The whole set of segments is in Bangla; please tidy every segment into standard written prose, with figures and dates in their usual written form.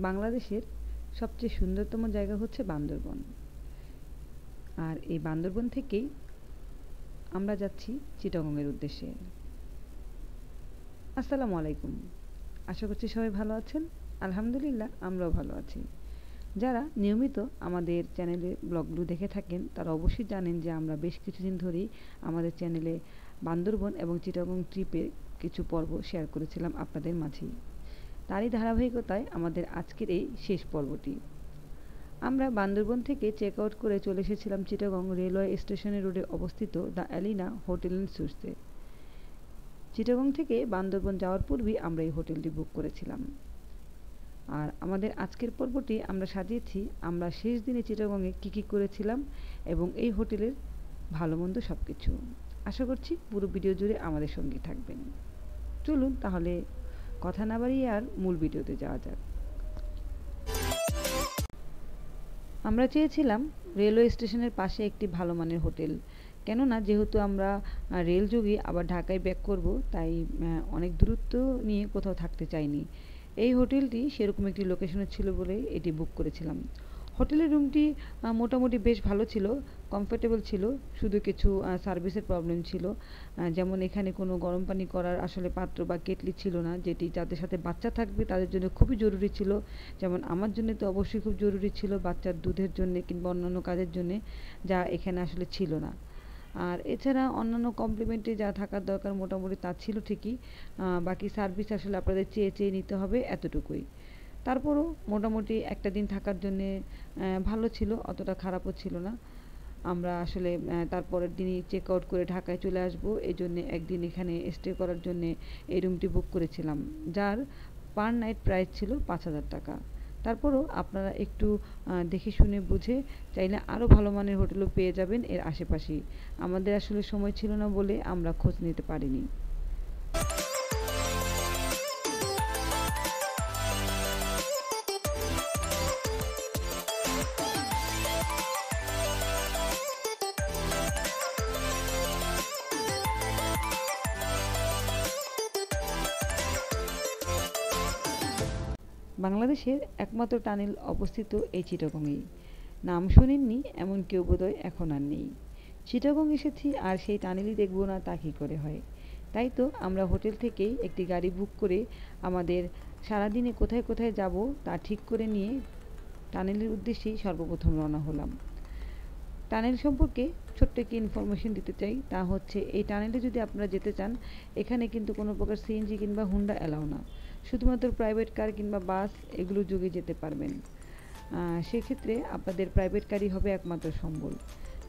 বাংলাদেশের সবচেয়ে সুন্দরতম জায়গা হচ্ছে বান্দরবন। আর এই বান্দরবন থেকেই আমরা যাচ্ছি চিটাগংয়ের উদ্দেশ্যে। আসসালামু আলাইকুম। আশা করছি সবাই ভালো আছেন। আলহামদুলিল্লাহ আমরাও ভালো আছি। যারা নিয়মিত আমাদের চ্যানেলে ব্লগগুলো দেখে থাকেন তারা অবশ্যই জানেন যে আমরা বেশ কিছুদিন ধরেই আমাদের চ্যানেলে বান্দরবন এবং চিটাগং ট্রিপের কিছু পর্ব শেয়ার করেছিলাম আপনাদের মাঝেই। তারই ধারাবাহিকতায় আমাদের আজকের এই শেষ পর্বটি। আমরা বান্দরবন থেকে চেক আউট করে চলে এসেছিলাম চিটাগং রেলওয়ে স্টেশনের রোডে অবস্থিত দ্য অ্যালিনা হোটেল অ্যান্ড সুইটসে। চিটাগং থেকে বান্দরবন যাওয়ার পূর্বেই আমরা এই হোটেলটি বুক করেছিলাম। আর আমাদের আজকের পর্বটি আমরা সাজিয়েছি আমরা শেষ দিনে চিটাগংয়ে কী করেছিলাম এবং এই হোটেলের ভালো মন্দ সব কিছু। আশা করছি পুরো ভিডিও জুড়ে আমাদের সঙ্গে থাকবেন। চলুন তাহলে কথা না বাড়িয়ে আর মূল ভিডিওতে যাওয়া যাক। আমরা চেয়েছিলাম রেলওয়ে স্টেশনের পাশে একটি ভালো মানের হোটেল, কেননা যেহেতু আমরা রেল যোগে আবার ঢাকায় ব্যাক করব, তাই অনেক দূরত্ব নিয়ে কোথাও থাকতে চাইনি। এই হোটেলটি সেরকম একটি লোকেশনে ছিল বলে এটি বুক করেছিলাম। হোটেলের রুমটি মোটামুটি বেশ ভালো ছিল, কমফোর্টেবল ছিল, শুধু কিছু সার্ভিসের প্রবলেম ছিল। যেমন এখানে কোনো গরম পানি করার আসলে পাত্র বা কেটলি ছিল না, যেটি যাদের সাথে বাচ্চা থাকবে তাদের জন্য খুবই জরুরি ছিল। যেমন আমার জন্য তো অবশ্যই খুব জরুরি ছিল, বাচ্চার দুধের জন্যে কিংবা অন্যান্য কাজের জন্যে, যা এখানে আসলে ছিল না। আর এছাড়া অন্যান্য কমপ্লিমেন্টারি যা থাকার দরকার মোটামুটি তা ছিল ঠিকই। বাকি সার্ভিস আসলে আপনাদের চেয়ে নিতে হবে, এতটুকুই। তারপরও মোটামুটি একটা দিন থাকার জন্যে ভালো ছিল, অতটা খারাপও ছিল না। আমরা আসলে তারপরের দিনই চেক আউট করে ঢাকায় চলে আসবো, এই জন্যে একদিন এখানে স্টে করার জন্যে এই রুমটি বুক করেছিলাম, যার পার নাইট প্রাইস ছিল 5,000 টাকা। তারপরও আপনারা একটু দেখে শুনে বুঝে চাইলে আরও ভালো মানের হোটেলও পেয়ে যাবেন এর আশেপাশেই। আমাদের আসলে সময় ছিল না বলে আমরা খোঁজ নিতে পারিনি। বাংলাদেশের একমাত্র টানেল অবস্থিত এই চিটাগংয়েই। নাম শোনেননি এমন কেউ বোধহয় এখন আর নেই। চিটাগং এসেছি আর সেই টানেলই দেখব না, তা কী করে হয়। তাই তো আমরা হোটেল থেকেই একটি গাড়ি বুক করে আমাদের সারাদিনে কোথায় কোথায় যাব তা ঠিক করে নিয়ে টানেলের উদ্দেশ্যেই সর্বপ্রথম রওনা হলাম। টানেল সম্পর্কে ছোট্ট একটি ইনফরমেশন দিতে চাই, তা হচ্ছে এই টানেলে যদি আপনারা যেতে চান, এখানে কিন্তু কোনো প্রকার সিএনজি কিংবা হুন্ডা অ্যালাউ না, শুধুমাত্র প্রাইভেট কার কিংবা বাস এগুলো যোগে যেতে পারবেন। সেক্ষেত্রে আপনাদের প্রাইভেট কারই হবে একমাত্র সম্বল।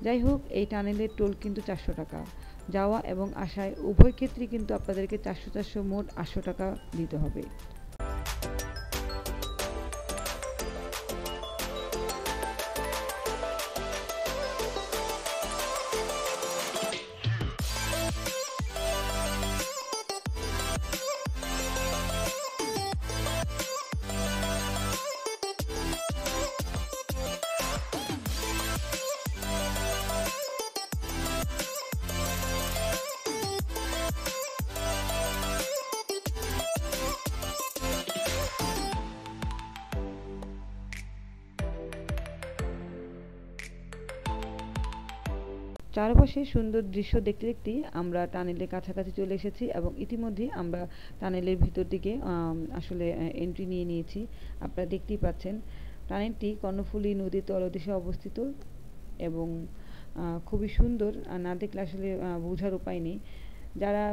যাই হোক, এই টানেলের টোল কিন্তু 400 টাকা, যাওয়া এবং আসায় উভয় ক্ষেত্রেই কিন্তু আপনাদেরকে 400 মোট 800 টাকা দিতে হবে। চারপাশে সুন্দর দৃশ্য দেখতে দেখতেই আমরা টানেলের কাছাকাছি চলে এসেছি এবং ইতিমধ্যেই আমরা টানেলের ভিতর দিকে আসলে এন্ট্রি নিয়ে নিয়েছি। আপনারা দেখতেই পাচ্ছেন টানেলটি কর্ণফুলী নদীর তলদেশে অবস্থিত এবং খুবই সুন্দর, না দেখলে আসলে বোঝার উপায় নেই। যারা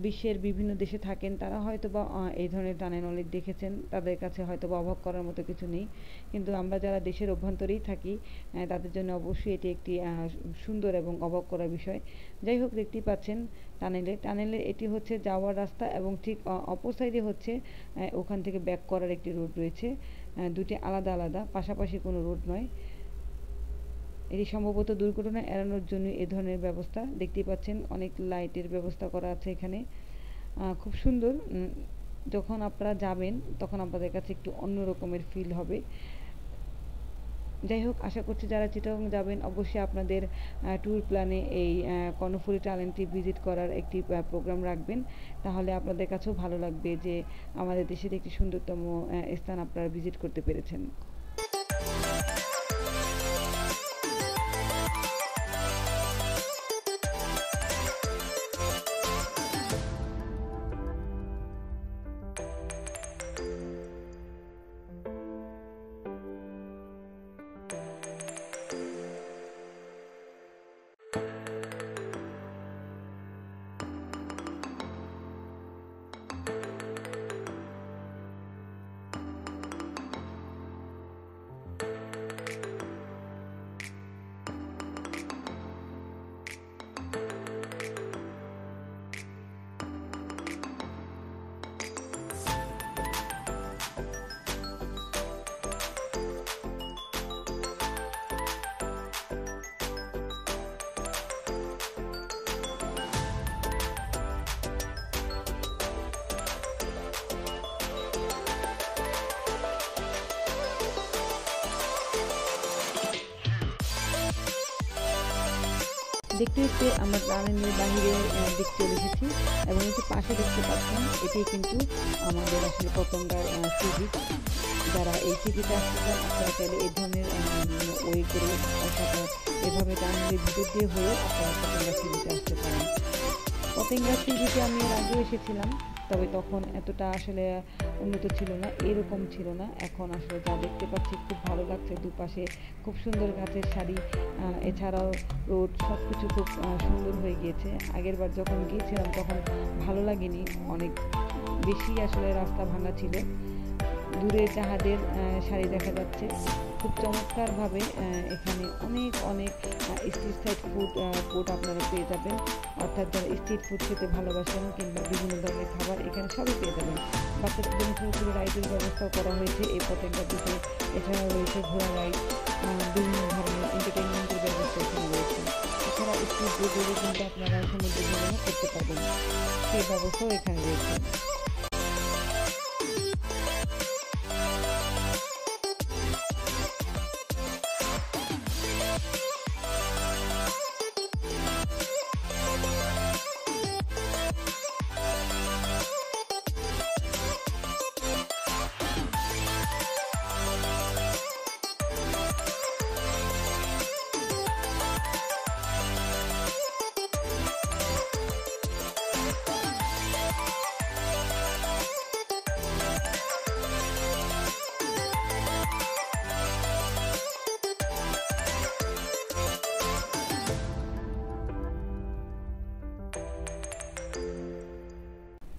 বিশ্বের বিভিন্ন দেশে থাকেন তারা হয়তো বা এই ধরনের টানেল অনেক দেখেছেন, তাদের কাছে হয়তো বা অবাক করার মতো কিছু নেই, কিন্তু আমরা যারা দেশের অভ্যন্তরেই থাকি তাদের জন্য অবশ্যই এটি একটি সুন্দর এবং অবাক করার বিষয়। যাই হোক, দেখতেই পাচ্ছেন টানেলে এটি হচ্ছে যাওয়ার রাস্তা এবং ঠিক অপর সাইডে হচ্ছে ওখান থেকে ব্যাক করার একটি রোড রয়েছে। দুটি আলাদা আলাদা, পাশাপাশি কোনো রোড নয়। এটি সম্ভবত দুর্ঘটনা এড়ানোর জন্য এ ধরনের ব্যবস্থা। দেখতেই পাচ্ছেন অনেক লাইটের ব্যবস্থা করা আছে এখানে, খুব সুন্দর। যখন আপনারা যাবেন তখন আপনাদের কাছে একটু অন্য রকমের ফিল হবে। যাই হোক, আশা করছি যারা চিটাগং যাবেন অবশ্যই আপনাদের ট্যুর প্ল্যানে এই কর্ণফুলী টানেলটি ভিজিট করার একটি প্রোগ্রাম রাখবেন। তাহলে আপনাদের কাছেও ভালো লাগবে যে আমাদের দেশের একটি সুন্দরতম স্থান আপনারা ভিজিট করতে পেরেছেন। দেখতে দেখতে আমরা টানেলের বাহিরে দিক চলে এসেছি এবং এই যে পাশে দেখতে পাচ্ছেন এটি কিন্তু আমাদের আসলে পতঙ্গার সি বিচ। যারা এই সি বিচে আসতে চান আপনারা চাইলে এই ধরনের ওয়ে করে অর্থাৎ এভাবে টানেলের ভিতর দিয়ে হয়ে আপনারা পতঙ্গা সি বিচে আসতে পারেন। পতেঙ্গা সি বিচে আমি এর আগেও এসেছিলাম, তবে তখন এতটা আসলে উন্নত ছিল না, এরকম ছিল না। এখন আসলে যা দেখতে পাচ্ছি খুব ভালো লাগছে, দুপাশে খুব সুন্দর গাছের সারি, এছাড়াও রোড সব কিছু খুব সুন্দর হয়ে গিয়েছে। আগের বার যখন গিয়েছিলাম তখন ভালো লাগেনি, অনেক বেশি আসলে রাস্তা ভাঙা ছিল। দূরে জাহাজের সারি দেখা যাচ্ছে, খুব চমৎকারভাবে এখানে অনেক অনেক স্ট্রিট সাইড ফুড আপনারা পেয়ে যাবেন। অর্থাৎ যারা স্ট্রিট ফুড খেতে ভালোবাসেন কিংবা বিভিন্ন ধরনের খাবার এখানে সবই পেয়ে যাবেন। বাচ্চাদের জন্য ছোটো ছোটো রাইডের ব্যবস্থাও করা হয়েছে এই পতেঙ্গা দ্বীপে। এছাড়াও রয়েছে ঘোড়া রাইড, বিভিন্ন ধরনের এন্টারটেনমেন্টের ব্যবস্থা এখানে রয়েছে। এছাড়া স্ট্রিট বোর্ডেও কিন্তু আপনারা সমুদ্র ভ্রমণও করতে পারবেন, সেই ব্যবস্থাও এখানে রয়েছে।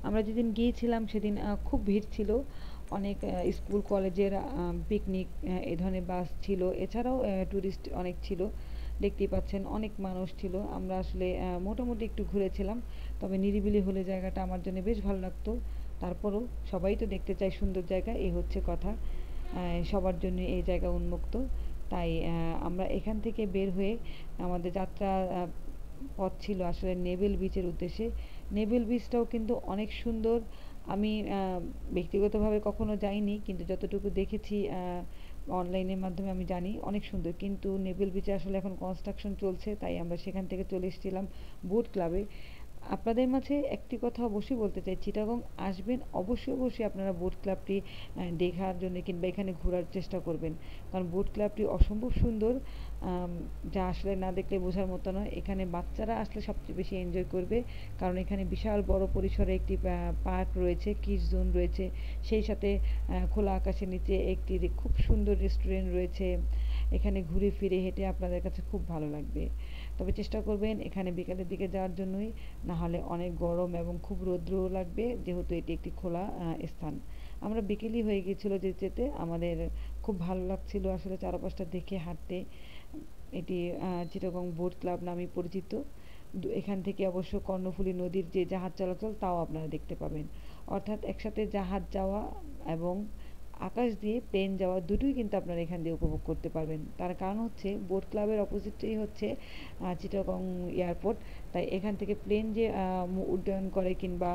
আমরা যেদিন গিয়েছিলাম সেদিন খুব ভিড় ছিল, অনেক স্কুল কলেজের পিকনিক এ ধরনের বাস ছিল, এছাড়াও ট্যুরিস্ট অনেক ছিল। দেখতেই পাচ্ছেন অনেক মানুষ ছিল। আমরা আসলে মোটামুটি একটু ঘুরেছিলাম, তবে নিরিবিলি হলে জায়গাটা আমার জন্য বেশ ভালো লাগতো। তারপরও সবাই তো দেখতে চায় সুন্দর জায়গা, এই হচ্ছে কথা। সবার জন্য এই জায়গা উন্মুক্ত। তাই আমরা এখান থেকে বের হয়ে আমাদের যাত্রা পথ ছিল আসলে নেভেল বিচের উদ্দেশ্যে। নেভেল বিচটাও কিন্তু অনেক সুন্দর। আমি ব্যক্তিগতভাবে কখনো যাইনি, কিন্তু যতটুকু দেখেছি অনলাইনের মাধ্যমে আমি জানি অনেক সুন্দর। কিন্তু নেভেল বিচে আসলে এখন কনস্ট্রাকশন চলছে, তাই আমরা সেখান থেকে চলে এসেছিলাম বোট ক্লাবে। আপনাদের মাঝে একটি কথা অবশ্যই বলতে চাই, চিটাগং আসবেন অবশ্যই অবশ্যই আপনারা বোট ক্লাবটি দেখার জন্য কিংবা এখানে ঘোরার চেষ্টা করবেন, কারণ বোট ক্লাবটি অসম্ভব সুন্দর, যা আসলে না দেখলে বোঝার মতো নয়। এখানে বাচ্চারা আসলে সবচেয়ে বেশি এনজয় করবে, কারণ এখানে বিশাল বড় পরিসরে একটি পার্ক রয়েছে, কিডস জোন রয়েছে, সেই সাথে খোলা আকাশের নিচে একটি খুব সুন্দর রেস্টুরেন্ট রয়েছে। এখানে ঘুরে ফিরে হেঁটে আপনাদের কাছে খুব ভালো লাগবে। তবে চেষ্টা করবেন এখানে বিকালের দিকে যাওয়ার জন্যই, না হলে অনেক গরম এবং খুব রৌদ্রও লাগবে, যেহেতু এটি একটি খোলা স্থান। আমরা বিকেলই হয়ে গিয়েছিল যেতে যেতে, আমাদের খুব ভালো লাগছিল আসলে চারপাশটা দেখে হাঁটতে। এটি চিটাগং বোট ক্লাব নামে পরিচিত। এখান থেকে অবশ্য কর্ণফুলী নদীর যে জাহাজ চলাচল তাও আপনারা দেখতে পাবেন। অর্থাৎ একসাথে জাহাজ যাওয়া এবং আকাশ দিয়ে প্লেন যাওয়া দুটোই কিন্তু আপনারা এখান দিয়ে উপভোগ করতে পারবেন। তার কারণ হচ্ছে বোট ক্লাবের অপোজিটেই হচ্ছে চিটাগং এয়ারপোর্ট, তাই এখান থেকে প্লেন যে উড্ডয়ন করে কিংবা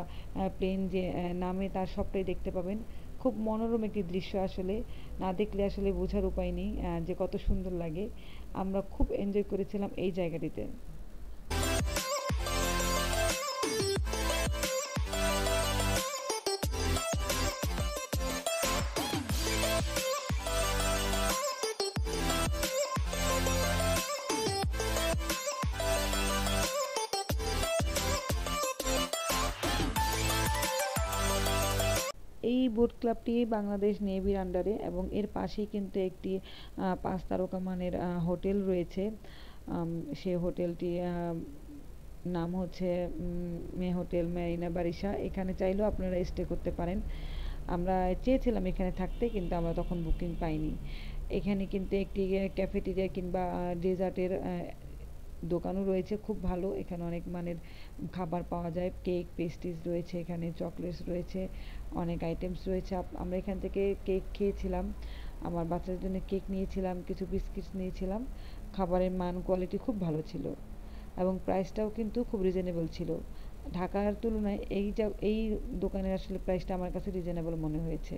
প্লেন যে নামে তার সবটাই দেখতে পাবেন। খুব খুব মনোরম একটি দৃশ্য আসলে, না দেখলে আসলে বোঝার উপায় নেই যে কত সুন্দর লাগে। আমরা খুব এনজয় করেছিলাম এই জায়গাটিতে। এই বোট ক্লাবটি বাংলাদেশ নেভির আন্ডারে এবং এর পাশেই কিন্তু একটি 5 তারকা মানের হোটেল রয়েছে। সে হোটেলটি নাম হচ্ছে মে হোটেল মেরিনা বারিশা। এখানে চাইলেও আপনারা স্টে করতে পারেন। আমরা চেয়েছিলাম এখানে থাকতে, কিন্তু আমরা তখন বুকিং পাইনি। এখানে কিন্তু একটি ক্যাফেটেরিয়া কিংবা ডেজার্টের দোকানও রয়েছে, খুব ভালো। এখানে অনেক মানের খাবার পাওয়া যায়, কেক পেস্ট্রিজ রয়েছে, এখানে চকলেটস রয়েছে, অনেক আইটেমস রয়েছে। আমরা এখান থেকে কেক খেয়েছিলাম, আমার বাচ্চাদের জন্য কেক নিয়েছিলাম, কিছু বিস্কিটস নিয়েছিলাম। খাবারের মান কোয়ালিটি খুব ভালো ছিল এবং প্রাইসটাও কিন্তু খুব রিজনেবল ছিল। ঢাকার তুলনায় এই দোকানের আসলে প্রাইসটা আমার কাছে রিজনেবল মনে হয়েছে।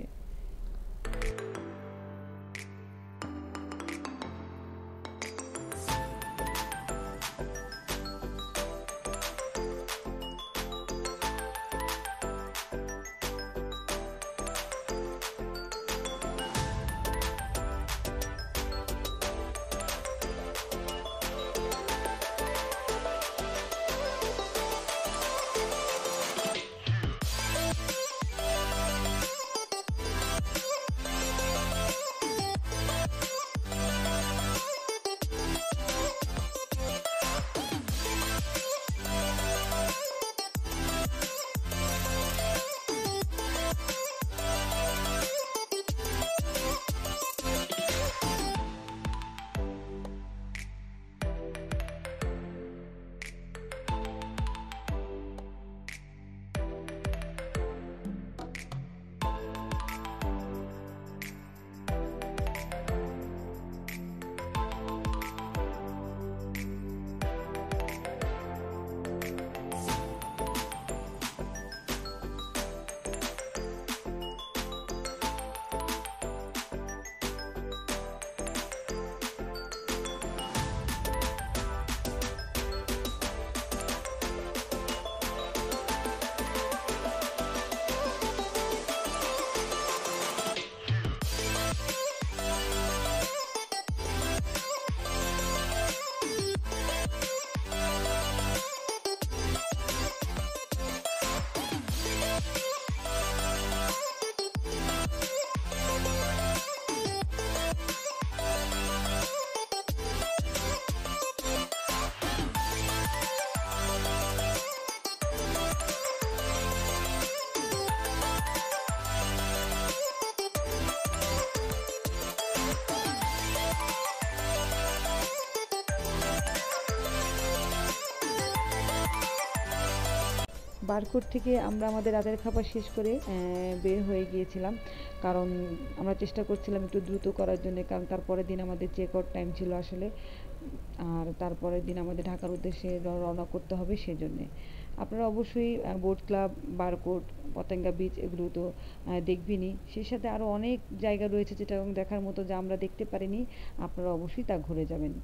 বারকোট থেকে আমরা আমাদের রাতের খাবার শেষ করে বের হয়ে গিয়েছিলাম, কারণ আমরা চেষ্টা করছিলাম একটু দ্রুত করার জন্য, কারণ তারপরের দিন আমাদের চেক আউট টাইম ছিল আসলে, আর তারপরের দিন আমাদের ঢাকার উদ্দেশ্যে রওনা করতে হবে। সেজন্যে আপনারা অবশ্যই boat club, Barkot, Patenga beach এগুলো তো দেখবেনই, সেই সাথে আরও অনেক জায়গা রয়েছে যেটা দেখার মতো, যা আমরা দেখতে পারিনি। আপনারা অবশ্যই তা ঘুরে যাবেন।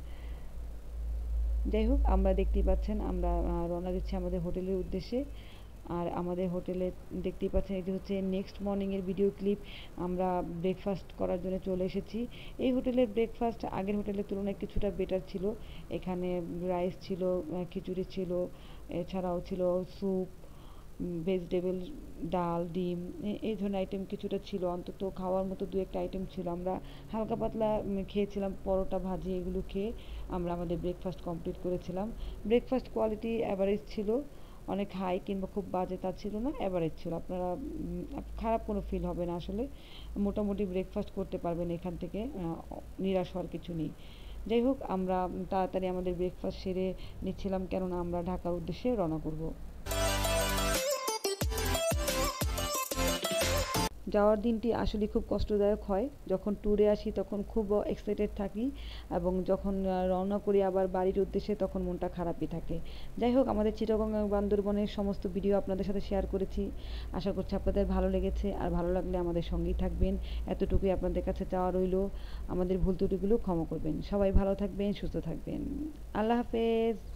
যাই হোক, আমরা দেখতেই পাচ্ছেন আমরা রওনা দিচ্ছি আমাদের হোটেলের উদ্দেশ্যে। আর আমাদের হোটেলে দেখতেই পাচ্ছেন এটি হচ্ছে নেক্সট মর্নিংয়ের ভিডিও ক্লিপ। আমরা ব্রেকফাস্ট করার জন্য চলে এসেছি। এই হোটেলের ব্রেকফাস্ট আগের হোটেলের তুলনায় কিছুটা বেটার ছিল। এখানে রাইস ছিল, খিচুড়ি ছিল, এছাড়াও ছিল স্যুপ, ভেজিটেবল, ডাল, ডিম, এই ধরনের আইটেম কিছুটা ছিল, অন্তত খাওয়ার মতো দু একটা আইটেম ছিল। আমরা হালকা পাতলা খেয়েছিলাম, পরোটা ভাজি এগুলো খেয়ে আমরা আমাদের ব্রেকফাস্ট কমপ্লিট করেছিলাম। ব্রেকফাস্ট কোয়ালিটি অ্যাভারেজ ছিল, অনেক হাই কিংবা খুব বাজে তা ছিল না, অ্যাভারেজ ছিল। আপনারা খারাপ কোনো ফিল হবে না আসলে, মোটামুটি ব্রেকফাস্ট করতে পারবেন এখান থেকে, নিরাশ হওয়ার কিছু নেই। যাই হোক, আমরা তাড়াতাড়ি আমাদের ব্রেকফাস্ট সেরে নিচ্ছিলাম, কেননা আমরা ঢাকার উদ্দেশ্যে রওনা করব। যাওয়ার দিনটি আসলে খুব কষ্টদায়ক হয়। যখন ট্যুরে আসি তখন খুব এক্সাইটেড থাকি এবং যখন রওনা করি আবার বাড়ির উদ্দেশ্যে তখন মনটা খারাপই থাকে। যাই হোক, আমাদের চিটাগং এবং বান্দরবনের সমস্ত ভিডিও আপনাদের সাথে শেয়ার করেছি। আশা করছি আপনাদের ভালো লেগেছে, আর ভালো লাগলে আমাদের সঙ্গেই থাকবেন। এতটুকুই আপনাদের কাছে চাওয়া রইল। আমাদের ভুল ত্রুটিগুলো ক্ষমা করবেন। সবাই ভালো থাকবেন, সুস্থ থাকবেন। আল্লাহ হাফেজ।